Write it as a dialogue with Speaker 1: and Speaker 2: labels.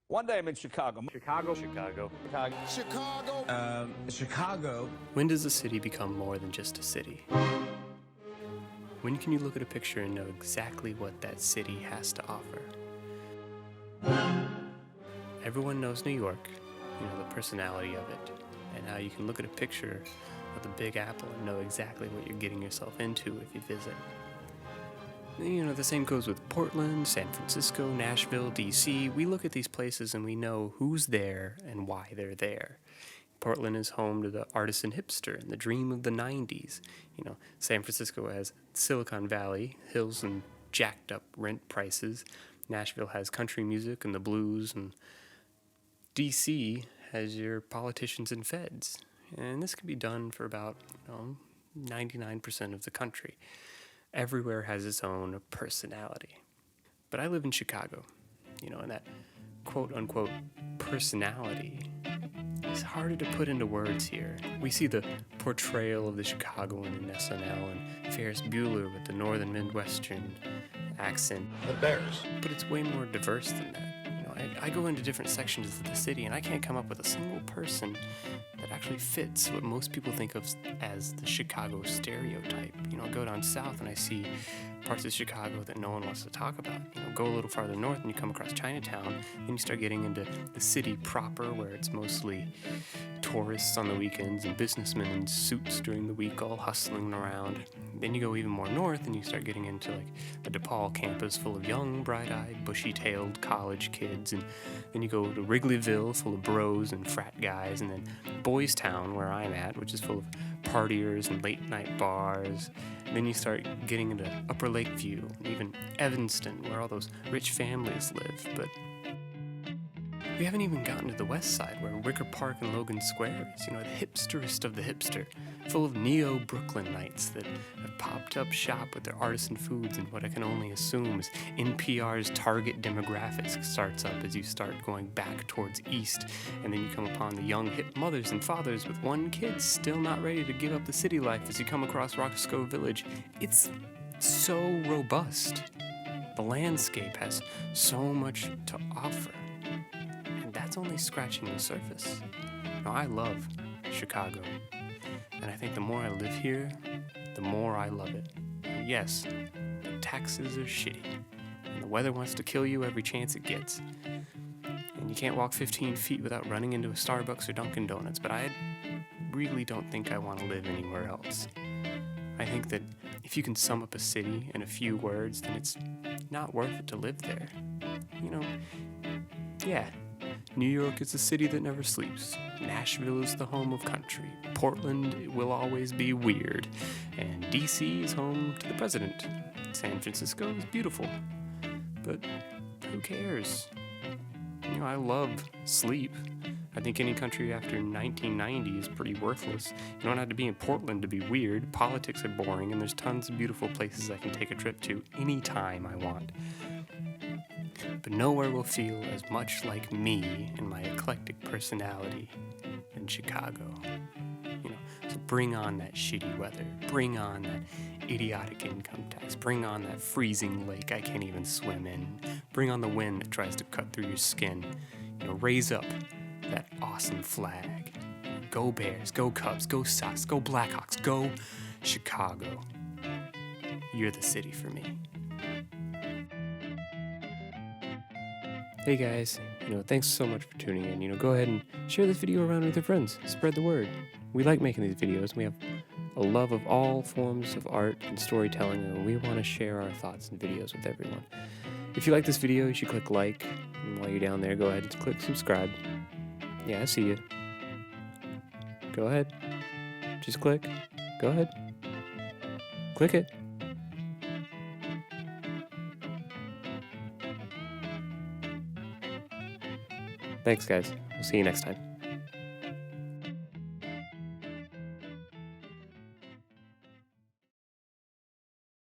Speaker 1: One day I'm in Chicago.
Speaker 2: Chicago.
Speaker 3: Chicago.
Speaker 4: When does a city become more than just a city? When can you look at a picture and know exactly what that city has to offer? Everyone knows New York, the personality of it, and how you can look at a picture of the Big Apple and know exactly what you're getting yourself into if you visit. The same goes with Portland, San Francisco, Nashville, DC. We look at these places and we know who's there and why they're there. Portland is home to the artisan hipster and the dream of the 90s. San Francisco has Silicon Valley, hills and jacked up rent prices. Nashville has country music and the blues, and DC has your politicians and feds. And this can be done for about 99% of the country. Everywhere has its own personality. But I live in Chicago, and that quote-unquote personality is harder to put into words here. We see the portrayal of the Chicagoan in SNL and Ferris Bueller with the northern Midwestern accent.
Speaker 3: The Bears.
Speaker 4: But it's way more diverse than that. I go into different sections of the city and I can't come up with a single person that actually fits what most people think of as the Chicago stereotype. I go down south and I see parts of Chicago that no one wants to talk about. Go a little farther north and you come across Chinatown and you start getting into the city proper, where it's mostly tourists on the weekends and businessmen in suits during the week all hustling around. Then you go even more north and you start getting into the DePaul campus full of young, bright-eyed, bushy-tailed college kids. And then you go to Wrigleyville full of bros and frat guys. And then Boys Town, where I'm at, which is full of partiers and late-night bars. And then you start getting into Upper Lakeview and even Evanston, where all those rich families live. But we haven't even gotten to the west side, where Wicker Park and Logan Square is, the hipsterest of the hipster, full of neo-Brooklynites that have popped up shop with their artisan foods and what I can only assume is NPR's target demographics starts up as you start going back towards east, and then you come upon the young hip mothers and fathers with one kid still not ready to give up the city life as you come across Roscoe Village. It's so robust. The landscape has so much to offer. That's only scratching the surface. I love Chicago, and I think the more I live here, the more I love it. And yes, the taxes are shitty, and the weather wants to kill you every chance it gets. And you can't walk 15 feet without running into a Starbucks or Dunkin' Donuts, but I really don't think I want to live anywhere else. I think that if you can sum up a city in a few words, then it's not worth it to live there. New York is a city that never sleeps. Nashville is the home of country. Portland will always be weird. And DC is home to the president. San Francisco is beautiful. But who cares? I love sleep. I think any country after 1990 is pretty worthless. You don't have to be in Portland to be weird. Politics are boring, and there's tons of beautiful places I can take a trip to anytime I want. But nowhere will feel as much like me and my eclectic personality than Chicago. So bring on that shitty weather. Bring on that idiotic income tax. Bring on that freezing lake I can't even swim in. Bring on the wind that tries to cut through your skin. Raise up that awesome flag. Go Bears, go Cubs, go Sox, go Blackhawks, go Chicago. You're the city for me. Hey guys, thanks so much for tuning in. Go ahead and share this video around with your friends. Spread the word. We like making these videos. We have a love of all forms of art and storytelling, and we want to share our thoughts and videos with everyone. If you like this video, you should click like, and while you're down there, go ahead and click subscribe. Yeah, I see you. Go ahead. Just click. Go ahead. Click it. Thanks, guys. We'll see you next time.